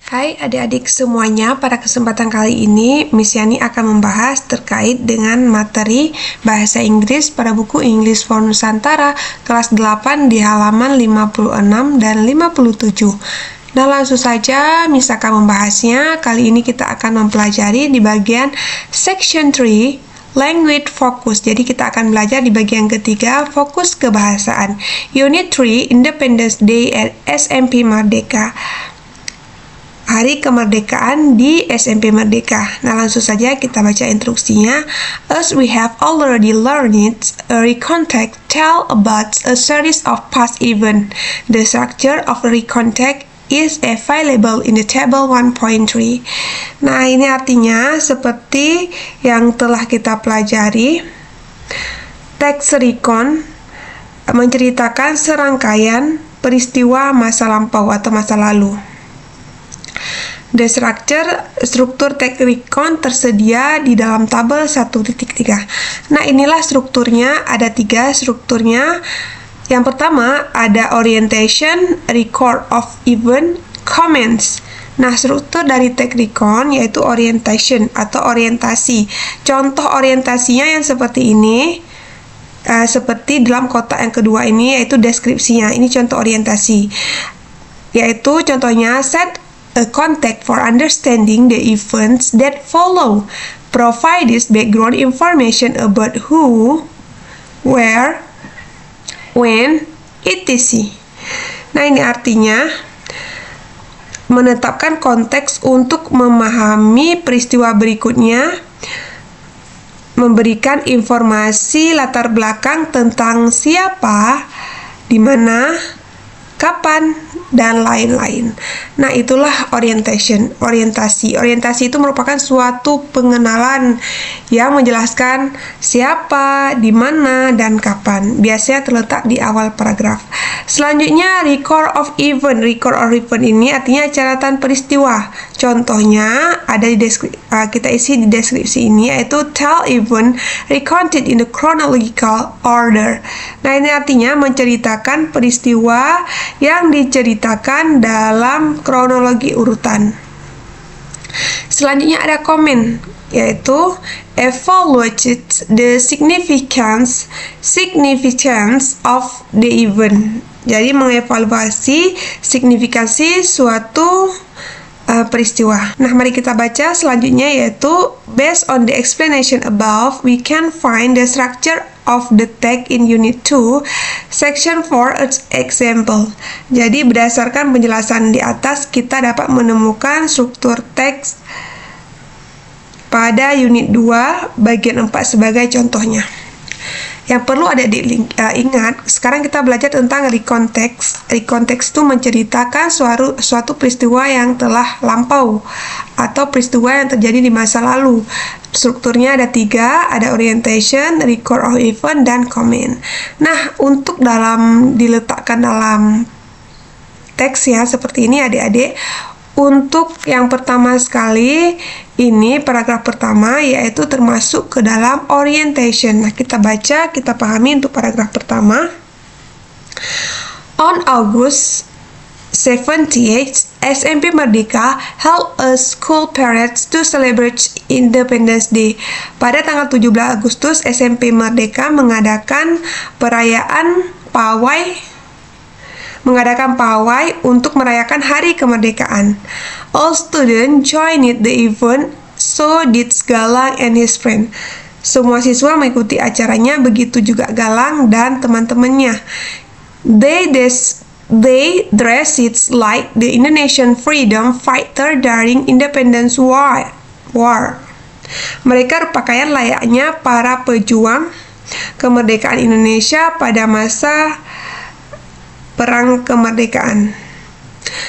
Hai adik-adik semuanya, pada kesempatan kali ini Miss Yani akan membahas terkait dengan materi Bahasa Inggris pada buku English for Nusantara kelas 8 di halaman 56 dan 57. Nah, langsung saja Miss akan membahasnya. Kali ini kita akan mempelajari di bagian Section 3 Language Focus. Jadi kita akan belajar di bagian ketiga, fokus kebahasaan. Unit 3 Independence Day at SMP Merdeka. Hari kemerdekaan di SMP Merdeka. Nah, langsung saja kita baca instruksinya. As we have already learned, a recontact tell about a series of past events. The structure of a recontact is available in the table 1.3. Nah, ini artinya seperti yang telah kita pelajari, teks recon menceritakan serangkaian peristiwa masa lampau atau masa lalu. The struktur teks recon tersedia di dalam tabel 1.3. Nah, inilah strukturnya, ada 3 strukturnya. Yang pertama ada orientation, record of event, comments. Nah, struktur dari teks recon yaitu orientation atau orientasi. Contoh orientasinya yang seperti ini, seperti dalam kotak yang kedua ini, yaitu deskripsinya. Ini contoh orientasi, yaitu contohnya set a context for understanding the events that follow. Provide this background information about who, where, when, etc. Nah, ini artinya menetapkan konteks untuk memahami peristiwa berikutnya, memberikan informasi latar belakang tentang siapa, di mana, kapan, dan lain-lain. Nah, itulah orientation, orientasi. Orientasi itu merupakan suatu pengenalan yang menjelaskan siapa, di mana, dan kapan. Biasanya terletak di awal paragraf. Selanjutnya, record of event. Record of event ini artinya catatan peristiwa. Contohnya ada di kita isi di deskripsi ini, yaitu tell event recounted in the chronological order. Nah, ini artinya menceritakan peristiwa yang diceritakan dalam kronologi urutan. Selanjutnya ada komen, yaitu evaluate the significance of the event. Jadi mengevaluasi signifikansi suatu peristiwa. Nah, mari kita baca selanjutnya, yaitu based on the explanation above, we can find the structure of the text in Unit 2, Section 4 example. Jadi berdasarkan penjelasan di atas, kita dapat menemukan struktur teks pada Unit 2, bagian 4 sebagai contohnya. Yang perlu ada ingat, sekarang kita belajar tentang recontext. Recontext itu menceritakan suatu peristiwa yang telah lampau atau peristiwa yang terjadi di masa lalu. Strukturnya ada 3, ada orientation, record of event, dan comment. Nah, untuk diletakkan dalam teks ya seperti ini adik-adik. Untuk yang pertama sekali, ini paragraf pertama, yaitu termasuk ke dalam orientation. Nah, kita baca, kita pahami untuk paragraf pertama. On August 78, SMP Merdeka held a school parade to celebrate Independence Day. Pada tanggal 17 Agustus, SMP Merdeka mengadakan pawai untuk merayakan hari kemerdekaan. All students joined the event, so did Galang and his friend. Semua siswa mengikuti acaranya, begitu juga Galang dan teman-temannya. They dressed like the Indonesian freedom fighter during Independence War. Mereka berpakaian layaknya para pejuang kemerdekaan Indonesia pada masa Perang Kemerdekaan.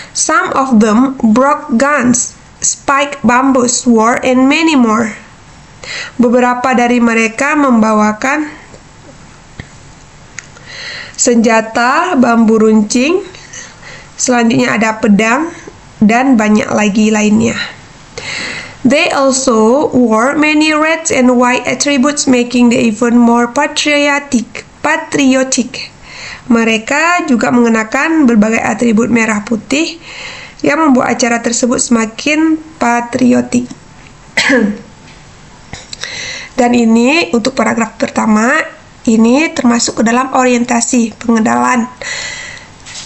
Some of them brought guns, spiked bamboo sword, and many more. Beberapa dari mereka membawakan senjata, bambu runcing, selanjutnya ada pedang, dan banyak lagi lainnya. They also wore many red and white attributes, making the event more patriotic. Mereka juga mengenakan berbagai atribut merah putih yang membuat acara tersebut semakin patriotik. Dan ini untuk paragraf pertama, ini termasuk ke dalam orientasi pengenalan.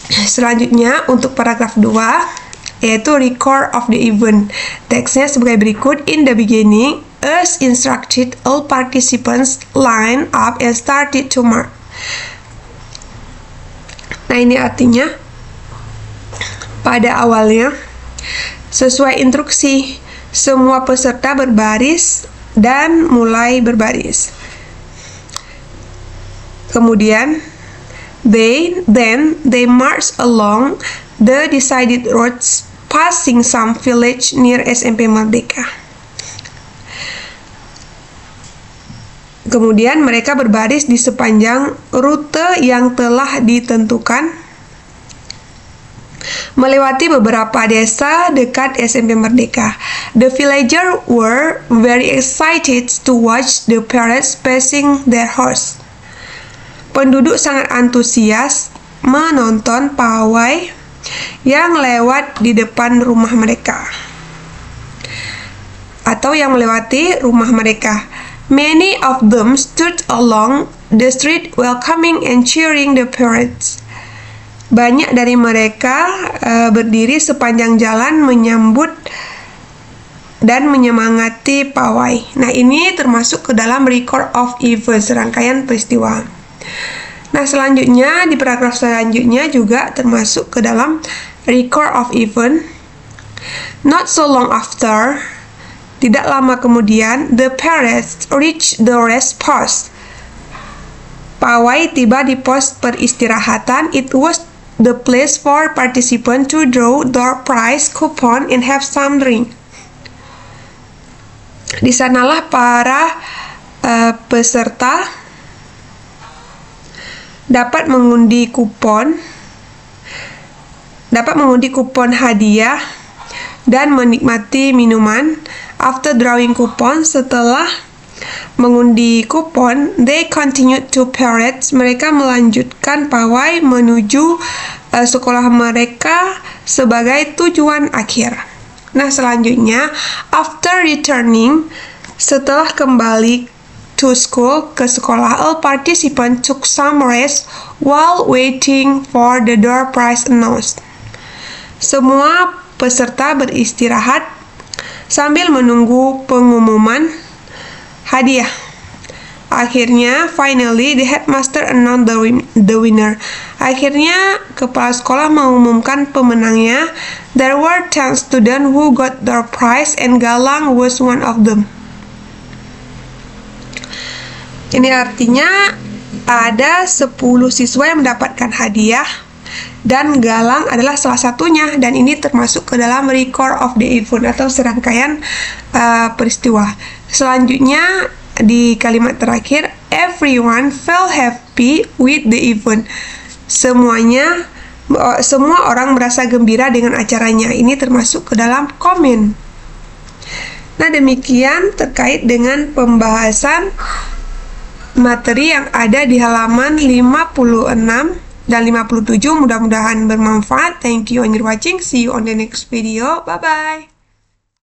Selanjutnya untuk paragraf 2, yaitu record of the event. Teksnya sebagai berikut. In the beginning, as instructed, all participants line up and started to march. Nah, ini artinya pada awalnya sesuai instruksi semua peserta berbaris dan mulai berbaris. Kemudian then they march along the decided roads, passing some village near SMP Merdeka. Kemudian mereka berbaris di sepanjang rute yang telah ditentukan, melewati beberapa desa dekat SMP Merdeka. The villagers were very excited to watch the parades passing their horse. Penduduk sangat antusias menonton pawai yang lewat di depan rumah mereka atau yang melewati rumah mereka. Many of them stood along the street welcoming and cheering the parades. Banyak dari mereka berdiri sepanjang jalan menyambut dan menyemangati pawai. Nah, ini termasuk ke dalam record of events, rangkaian peristiwa. Nah, selanjutnya di paragraf selanjutnya juga termasuk ke dalam record of event. Not so long after, tidak lama kemudian, the parades reached the rest post. Pawai tiba di pos peristirahatan. It was the place for participants to draw door prize coupon and have some drink. Di sanalah para peserta dapat mengundi kupon hadiah dan menikmati minuman. After drawing kupon, setelah mengundi kupon, they continued to parades. Mereka melanjutkan pawai menuju sekolah mereka sebagai tujuan akhir. Nah, selanjutnya, after returning, setelah kembali to school, ke sekolah, all participants took some rest while waiting for the door prize announced. Semua peserta beristirahat sambil menunggu pengumuman hadiah. Akhirnya, finally, the headmaster announced the winner. Akhirnya, kepala sekolah mengumumkan pemenangnya. There were 10 students who got their prize and Galang was one of them. Ini artinya ada 10 siswa yang mendapatkan hadiah dan Galang adalah salah satunya, dan ini termasuk ke dalam record of the event atau serangkaian peristiwa. Selanjutnya di kalimat terakhir, everyone felt happy with the event. Semua orang merasa gembira dengan acaranya. Ini termasuk ke dalam komen. Nah, demikian terkait dengan pembahasan materi yang ada di halaman 56 dan 57. Mudah-mudahan bermanfaat. Thank you on your watching. See you on the next video. Bye-bye.